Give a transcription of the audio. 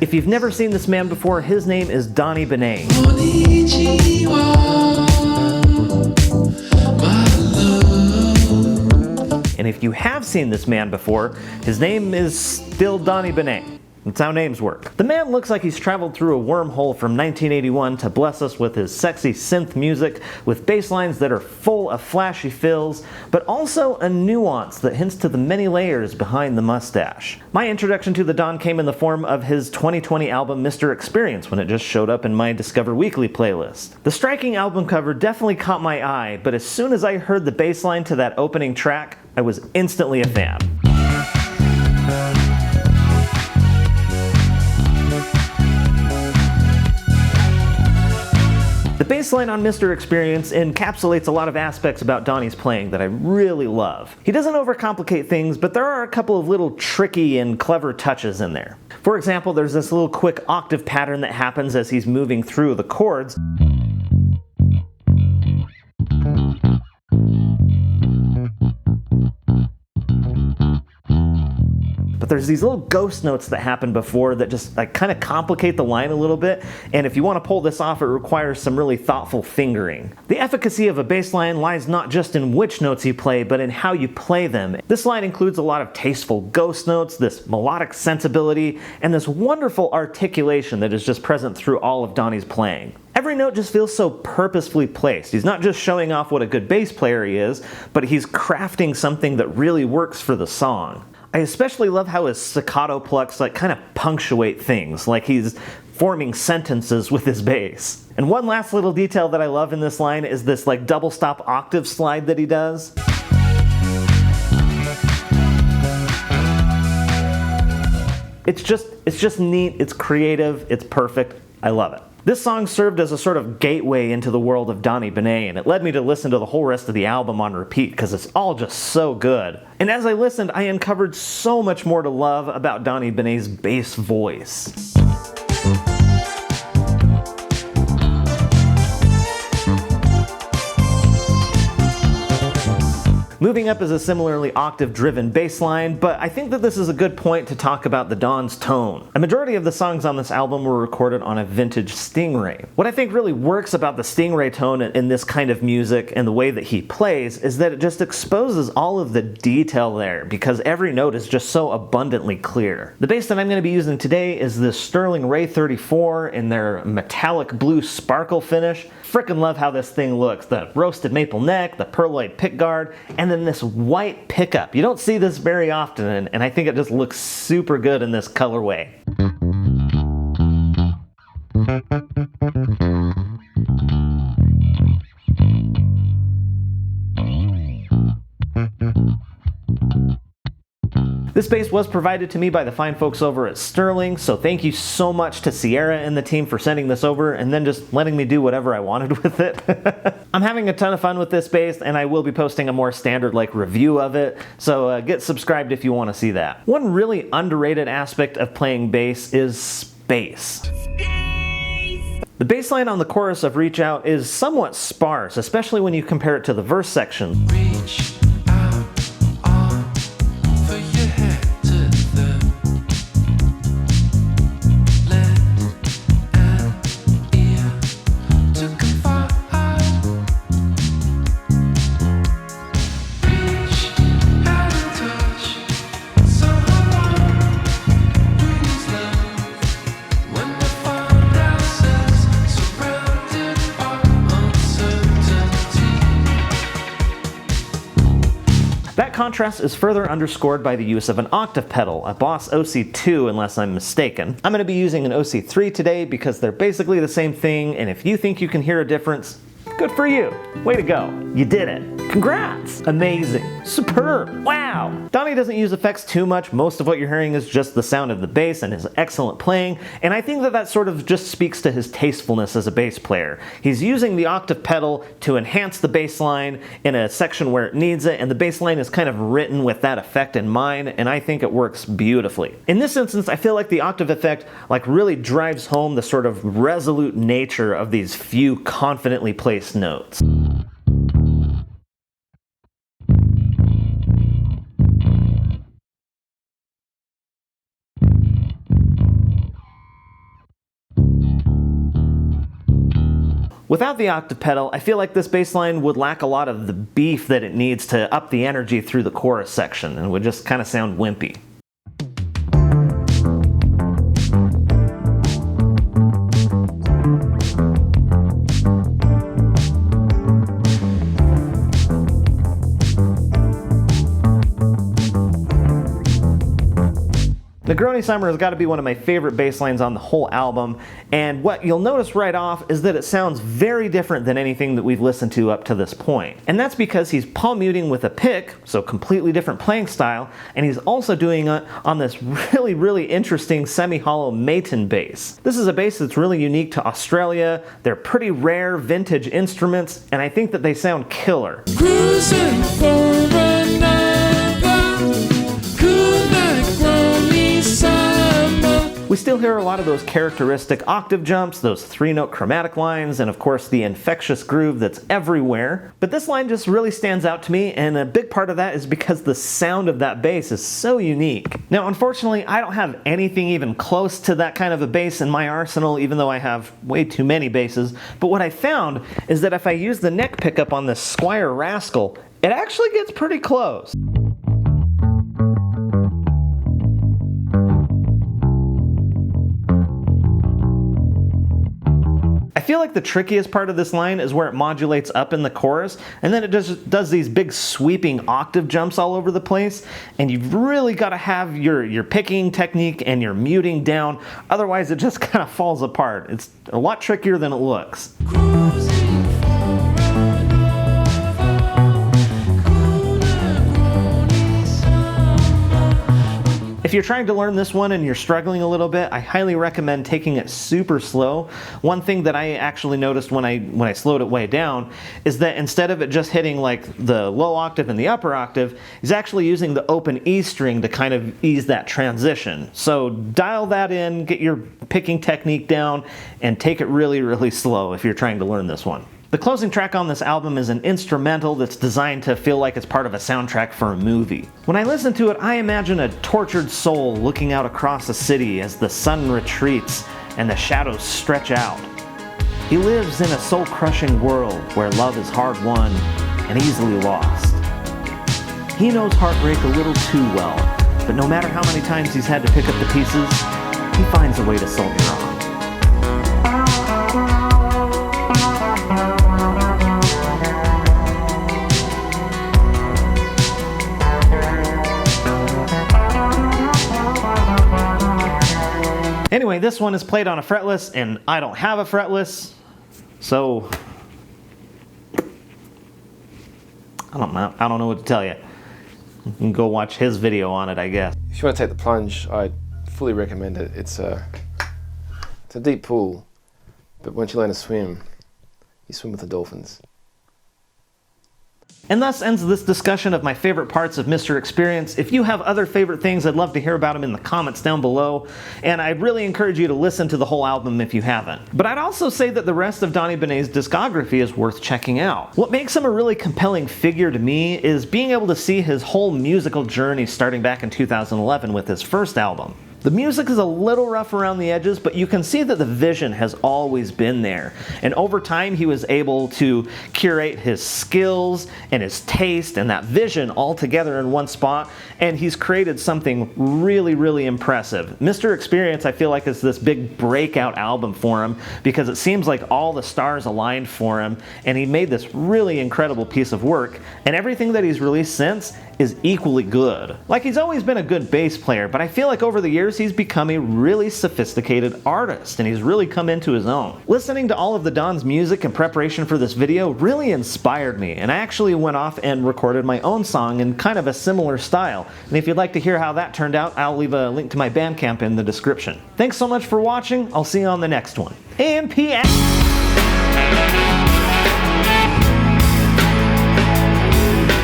If you've never seen this man before, his name is Donny Benet. And if you have seen this man before, his name is still Donny Benet. That's how names work. The man looks like he's traveled through a wormhole from 1981 to bless us with his sexy synth music, with bass lines that are full of flashy fills, but also a nuance that hints to the many layers behind the mustache. My introduction to the Don came in the form of his 2020 album Mr. Experience, when it just showed up in my Discover Weekly playlist. The striking album cover definitely caught my eye, but as soon as I heard the bass line to that opening track, I was instantly a fan. The bass line on Mr. Experience encapsulates a lot of aspects about Donnie's playing that I really love. He doesn't overcomplicate things, but there are a couple of little tricky and clever touches in there. For example, there's this little quick octave pattern that happens as he's moving through the chords. But there's these little ghost notes that happen before that just kind of complicate the line a little bit, and if you want to pull this off, it requires some really thoughtful fingering. The efficacy of a bass line lies not just in which notes you play, but in how you play them. This line includes a lot of tasteful ghost notes, this melodic sensibility, and this wonderful articulation that is just present through all of Donnie's playing. Every note just feels so purposefully placed. He's not just showing off what a good bass player he is, but he's crafting something that really works for the song. I especially love how his staccato plucks kind of punctuate things, like he's forming sentences with his bass. And one last little detail that I love in this line is this double stop octave slide that he does. It's just neat, it's creative, it's perfect, I love it. This song served as a sort of gateway into the world of Donny Benet, and it led me to listen to the whole rest of the album on repeat because it's all just so good. And as I listened, I uncovered so much more to love about Donny Benet's bass voice. Moving Up is a similarly octave-driven bass line, but I think that this is a good point to talk about the Don's tone. A majority of the songs on this album were recorded on a vintage Stingray. What I think really works about the Stingray tone in this kind of music and the way that he plays is that it just exposes all of the detail there, because every note is just so abundantly clear. The bass that I'm going to be using today is this Sterling Ray 34 in their metallic blue sparkle finish. Frickin' love how this thing looks. The roasted maple neck, the pearloid pickguard, and then this white pickup. You don't see this very often, and I think it just looks super good in this colorway. This bass was provided to me by the fine folks over at Sterling, so thank you so much to Sierra and the team for sending this over and then just letting me do whatever I wanted with it. I'm having a ton of fun with this bass, and I will be posting a more standard review of it, so get subscribed if you want to see that. One really underrated aspect of playing bass is space. The bass line on the chorus of Reach Out is somewhat sparse, especially when you compare it to the verse section. Reach. That contrast is further underscored by the use of an octave pedal, a Boss OC2 unless I'm mistaken. I'm going to be using an OC3 today because they're basically the same thing, and if you think you can hear a difference, good for you. Way to go. You did it. Congrats. Amazing. Superb. Wow. Donnie doesn't use effects too much. Most of what you're hearing is just the sound of the bass and his excellent playing, and I think that sort of just speaks to his tastefulness as a bass player. He's using the octave pedal to enhance the bass line in a section where it needs it, and the bass line is kind of written with that effect in mind, and I think it works beautifully. In this instance, I feel like the octave effect really drives home the sort of resolute nature of these few confidently placed notes. Without the octave pedal, I feel like this bass line would lack a lot of the beef that it needs to up the energy through the chorus section, and would just kind of sound wimpy. Negroni Summer has got to be one of my favorite bass lines on the whole album, and what you'll notice right off is that it sounds very different than anything that we've listened to up to this point. And that's because he's palm muting with a pick, so completely different playing style, and he's also doing it on this really interesting semi-hollow Maton bass. This is a bass that's really unique to Australia. They're pretty rare vintage instruments, and I think that they sound killer. Cruising for we still hear a lot of those characteristic octave jumps, those 3-note chromatic lines, and of course the infectious groove that's everywhere. But this line just really stands out to me, and a big part of that is because the sound of that bass is so unique. Now, unfortunately, I don't have anything even close to that kind of a bass in my arsenal, even though I have way too many basses. But what I found is that if I use the neck pickup on this Squire Rascal, it actually gets pretty close. I feel like the trickiest part of this line is where it modulates up in the chorus, and then it just does these big sweeping octave jumps all over the place, and you've really got to have your picking technique and your muting down, otherwise it just kind of falls apart. It's a lot trickier than it looks. If you're trying to learn this one and you're struggling a little bit, I highly recommend taking it super slow. One thing that I actually noticed when I slowed it way down is that instead of it just hitting like the low octave and the upper octave, he's actually using the open E string to kind of ease that transition. So dial that in, get your picking technique down, and take it really slow if you're trying to learn this one. The closing track on this album is an instrumental that's designed to feel like it's part of a soundtrack for a movie. When I listen to it, I imagine a tortured soul looking out across a city as the sun retreats and the shadows stretch out. He lives in a soul-crushing world where love is hard-won and easily lost. He knows heartbreak a little too well, but no matter how many times he's had to pick up the pieces, he finds a way to soldier on. Anyway, this one is played on a fretless, and I don't have a fretless, so I don't know what to tell you. You can go watch his video on it, I guess. If you want to take the plunge, I fully recommend it. It's a deep pool, but once you learn to swim, you swim with the dolphins. And thus ends this discussion of my favorite parts of Mr. Experience. If you have other favorite things, I'd love to hear about them in the comments down below, and I'd really encourage you to listen to the whole album if you haven't. But I'd also say that the rest of Donny Benet's discography is worth checking out. What makes him a really compelling figure to me is being able to see his whole musical journey starting back in 2011 with his first album. The music is a little rough around the edges, but you can see that the vision has always been there. And over time, he was able to curate his skills and his taste and that vision all together in one spot, and he's created something really impressive. Mr. Experience, I feel like, is this big breakout album for him because it seems like all the stars aligned for him, and he made this really incredible piece of work, and everything that he's released since is equally good. Like, he's always been a good bass player, but I feel like over the years he's become a really sophisticated artist, and he's really come into his own. Listening to all of the Don's music in preparation for this video really inspired me, and I actually went off and recorded my own song in kind of a similar style. And if you'd like to hear how that turned out, I'll leave a link to my Bandcamp in the description. Thanks so much for watching. I'll see you on the next one. And PS!